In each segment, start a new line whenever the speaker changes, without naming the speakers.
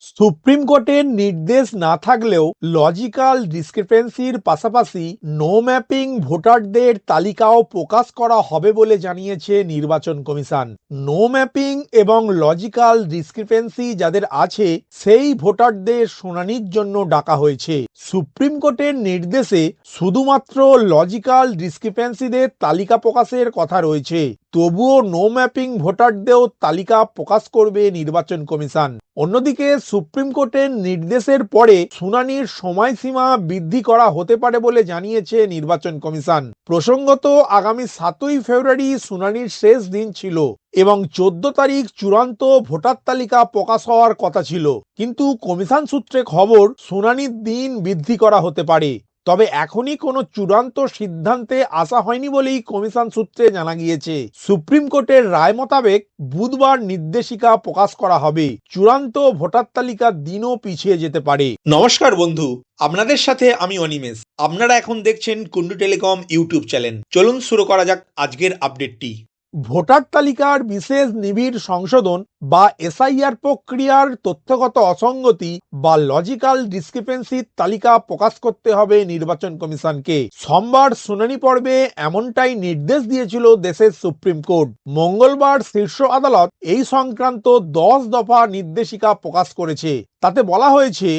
Supreme কোর্টের নির্দেশ না থাকলেও লজিক্যাল ডিসক্রিপেন্সির পাশাপাশি নো ম্যাপিং ভোটারদের তালিকাও প্রকাশ করা হবে বলে জানিয়েছে নির্বাচন কমিশন। নো ম্যাপিং এবং লজিক্যাল ডিসক্রিপেন্সি যাদের আছে সেই ভোটারদের শুনানির জন্য ডাকা হয়েছে। সুপ্রিম কোর্টের নির্দেশে শুধুমাত্র লজিক্যাল ডিসক্রিপেন্সিদের তালিকা প্রকাশের কথা রয়েছে, তবুও নো ম্যাপিং ভোটারদেরও তালিকা প্রকাশ করবে নির্বাচন কমিশন। অন্যদিকে সুপ্রিম কোর্টের নির্দেশের পরে শুনানির সময়সীমা বৃদ্ধি করা হতে পারে বলে জানিয়েছে নির্বাচন কমিশন। প্রসঙ্গত, আগামী 7ই ফেব্রুয়ারি শুনানির শেষ দিন ছিল এবং 14 তারিখ চূড়ান্ত ভোটার তালিকা প্রকাশ হওয়ার কথা ছিল, কিন্তু কমিশন সূত্রে খবর শুনানির দিন বৃদ্ধি করা হতে পারে। তবে এখনই কোনো চূড়ান্ত সিদ্ধান্তে আসা হয়নি বলেই কমিশন সূত্রে জানা গিয়েছে। সুপ্রিম কোর্টের রায় মোতাবেক বুধবার নির্দেশিকা প্রকাশ করা হবে। চূড়ান্ত ভোটার তালিকার দিনও পিছিয়ে যেতে পারে।
নমস্কার বন্ধু, আপনাদের সাথে আমি অনিমেষ। আপনারা এখন দেখছেন কুন্ডু টেলিকম ইউটিউব চ্যানেল। চলুন শুরু করা যাক আজকের আপডেটটি।
ভোটার তালিকার বিশেষ নিবিড় সংশোধন বা এসআইআর প্রক্রিয়ার তথ্যগত অসঙ্গতি বা লজিক্যাল ডিসক্রিপেন্সির তালিকা প্রকাশ করতে হবে নির্বাচন কমিশনকে। সোমবার শুনানি পর্বে এমনটাই নির্দেশ দিয়েছিল দেশের সুপ্রিম কোর্ট। মঙ্গলবার শীর্ষ আদালত এই সংক্রান্ত 10 দফা নির্দেশিকা প্রকাশ করেছে। তাতে বলা হয়েছে,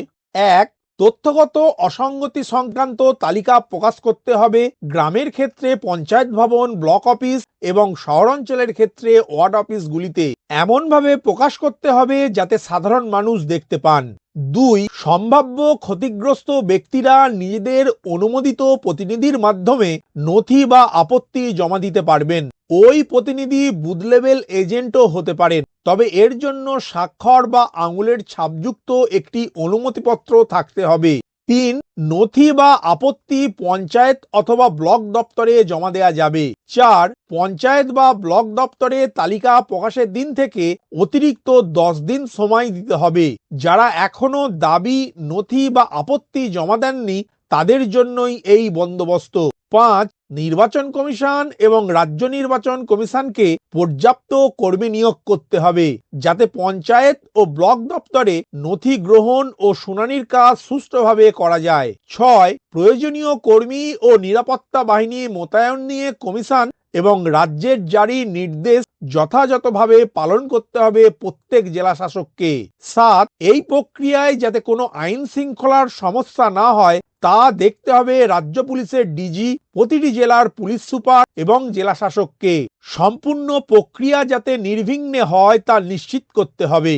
1. তথ্যগত অসঙ্গতি সংক্রান্ত তালিকা প্রকাশ করতে হবে গ্রামের ক্ষেত্রে পঞ্চায়েত ভবন, ব্লক অফিস এবং শহরাঞ্চলের ক্ষেত্রে ওয়ার্ড অফিসগুলিতে এমনভাবে প্রকাশ করতে হবে যাতে সাধারণ মানুষ দেখতে পান। 2. সম্ভাব্য ক্ষতিগ্রস্ত ব্যক্তিরা নিজেদের অনুমোদিত প্রতিনিধির মাধ্যমে নথি বা আপত্তি জমা দিতে পারবেন। ওই প্রতিনিধি বুথ লেভেল এজেন্টও হতে পারেন, তবে এর জন্য স্বাক্ষর বা আঙুলের ছাপযুক্ত একটি অনুমতিপত্র থাকতে হবে। 3. নথি বা আপত্তি পঞ্চায়েত অথবা ব্লক দপ্তরে জমা দেওয়া যাবে। 4. পঞ্চায়েত বা ব্লক দপ্তরে তালিকা প্রকাশের দিন থেকে অতিরিক্ত 10 দিন সময় দিতে হবে। যারা এখনো দাবি, নথি বা আপত্তি জমা দেননি তাদের জন্যই এই বন্দোবস্ত। 5. নির্বাচন কমিশন এবং রাজ্য নির্বাচন কমিশনকে পর্যাপ্ত কর্মী নিয়োগ করতে হবে যাতে পঞ্চায়েত ও ব্লক দপ্তরে নথি গ্রহণ ও শুনানির কাজ সুষ্ঠুভাবে করা যায়। 6. প্রয়োজনীয় কর্মী ও নিরাপত্তা বাহিনী মোতায়েন নিয়ে কমিশন এবং রাজ্যের জারি নির্দেশ যথাযথভাবে পালন করতে হবে প্রত্যেক জেলা শাসককে। 7. এই প্রক্রিয়ায় যাতে কোনো আইন শৃঙ্খলার সমস্যা না হয় তা দেখতে হবে রাজ্য পুলিশের ডিজি, প্রতিটি জেলার পুলিশ সুপার এবং জেলা শাসককে। সম্পূর্ণ প্রক্রিয়া যাতে নির্বিঘ্নে হয় তা নিশ্চিত করতে হবে।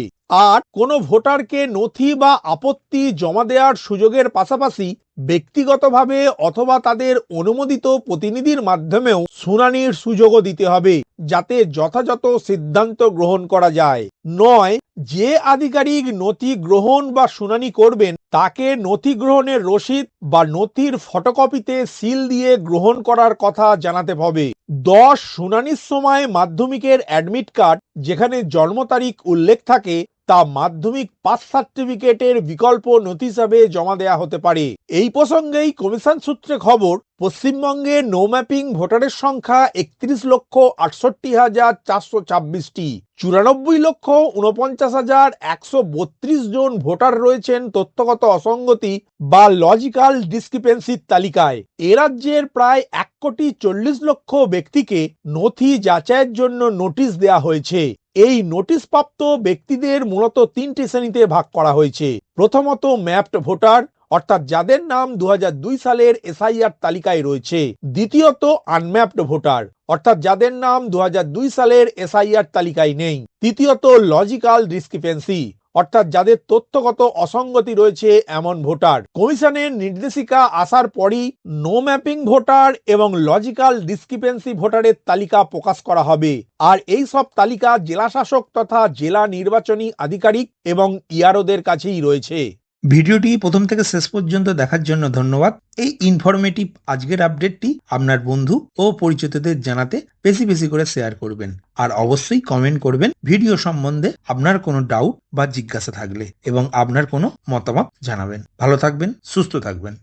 আর কোনো ভোটারকে নথি বা আপত্তি জমা দেওয়ার সুযোগের পাশাপাশি ব্যক্তিগতভাবে অথবা তাদের অনুমোদিত প্রতিনিধির মাধ্যমেও শুনানির সুযোগও দিতে হবে যাতে যথাযথ সিদ্ধান্ত গ্রহণ করা যায়। 9. যে আধিকারিক নথি গ্রহণ বা শুনানি করবেন তাকে নথি গ্রহণের রসিদ বা নথির ফটোকপিতে সিল দিয়ে গ্রহণ করার কথা জানাতে হবে। 10. শুনানির সময় মাধ্যমিকের অ্যাডমিট কার্ড যেখানে জন্ম তারিখ উল্লেখ থাকে তা মাধ্যমিক পাস সার্টিফিকেটের বিকল্প নথি হিসাবে জমা দেওয়া হতে পারে। এই প্রসঙ্গেই কমিশন সূত্রে খবর, পশ্চিমবঙ্গে নো ম্যাপিং ভোটারের সংখ্যা 31,68,426টি। 94,49,132 জন ভোটার রয়েছেন তথ্যগত অসঙ্গতি বা লজিক্যাল ডিসক্রিপেন্সির তালিকায়। এ রাজ্যের প্রায় 1,40,00,000 ব্যক্তিকে নথি যাচাইয়ের জন্য নোটিশ দেওয়া হয়েছে। এই নোটিশ প্রাপ্ত ব্যক্তিদের মূলত 3টি শ্রেণীতে ভাগ করা হয়েছে। প্রথমত ম্যাপড ভোটার, অর্থাৎ যাদের নাম 2002 সালের এসআইআর তালিকায় রয়েছে। দ্বিতীয়ত আনম্যাপড ভোটার, অর্থাৎ যাদের নাম 2002 সালের এসআইআর তালিকায় নেই। তৃতীয়ত লজিক্যাল ডিসক্রিপেন্সি, অর্থাৎ যাদের তথ্যগত অসঙ্গতি রয়েছে এমন ভোটার। কমিশনের নির্দেশিকা আসার পরই নো ম্যাপিং ভোটার এবং লজিক্যাল ডিসক্রিপেন্সি ভোটারের তালিকা প্রকাশ করা হবে। আর এই সব তালিকা জেলা শাসক তথা জেলা নির্বাচনী আধিকারিক এবং ইআরওদের কাছেই রয়েছে।
ভিডিওটি প্রথম থেকে শেষ পর্যন্ত দেখার জন্য ধন্যবাদ। এই ইনফরমেটিভ আজকের আপডেটটি আপনার বন্ধু ও পরিচিতদের জানাতে বেশি বেশি করে শেয়ার করবেন আর অবশ্যই কমেন্ট করবেন ভিডিও সম্বন্ধে আপনার কোনো ডাউট বা জিজ্ঞাসা থাকলে এবং আপনার কোনো মতামত জানাবেন। ভালো থাকবেন, সুস্থ থাকবেন।